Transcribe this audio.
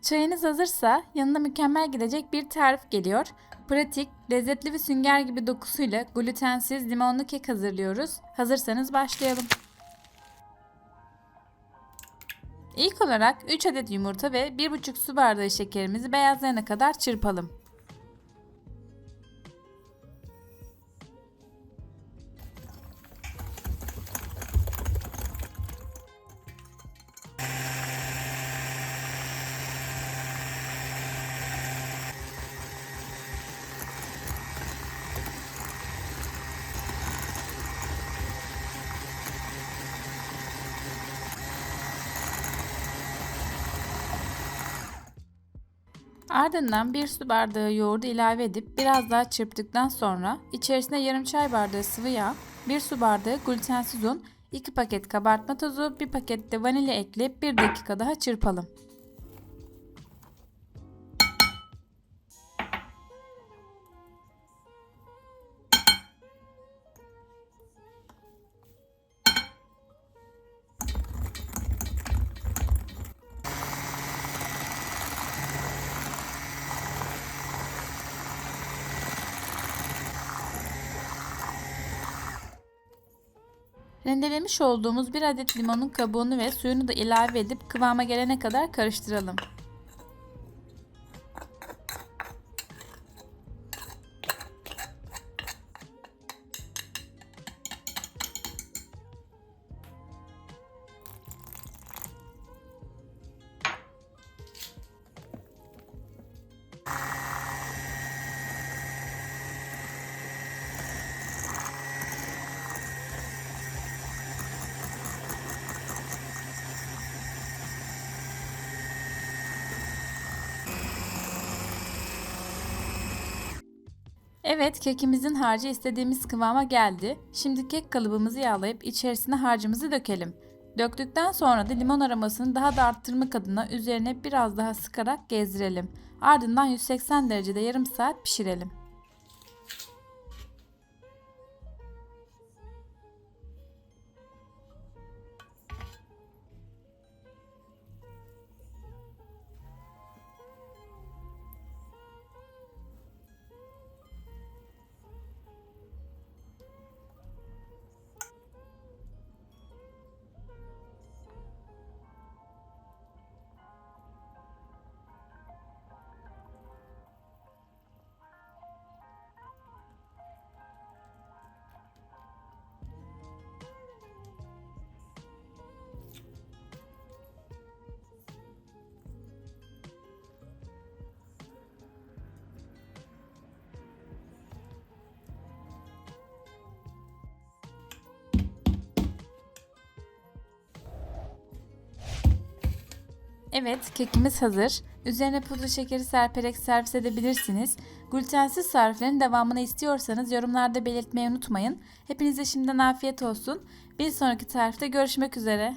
Çayınız hazırsa yanına mükemmel gidecek bir tarif geliyor. Pratik, lezzetli ve sünger gibi dokusuyla glutensiz limonlu kek hazırlıyoruz. Hazırsanız başlayalım. İlk olarak 3 adet yumurta ve 1,5 su bardağı şekerimizi beyazlayana kadar çırpalım. Ardından 1 su bardağı yoğurdu ilave edip biraz daha çırptıktan sonra içerisine yarım çay bardağı sıvı yağ, 1 su bardağı glutensiz un, 2 paket kabartma tozu, 1 paket de vanilya ekleyip 1 dakika daha çırpalım. Rendelemiş olduğumuz 1 adet limonun kabuğunu ve suyunu da ilave edip kıvama gelene kadar karıştıralım. Evet, kekimizin harcı istediğimiz kıvama geldi. Şimdi kek kalıbımızı yağlayıp içerisine harcımızı dökelim. Döktükten sonra da limon aromasını daha da arttırmak adına üzerine biraz daha sıkarak gezdirelim. Ardından 180 derecede yarım saat pişirelim. Evet, kekimiz hazır. Üzerine pudra şekeri serperek servis edebilirsiniz. Glutensiz tariflerin devamını istiyorsanız yorumlarda belirtmeyi unutmayın. Hepinize şimdiden afiyet olsun. Bir sonraki tarifte görüşmek üzere.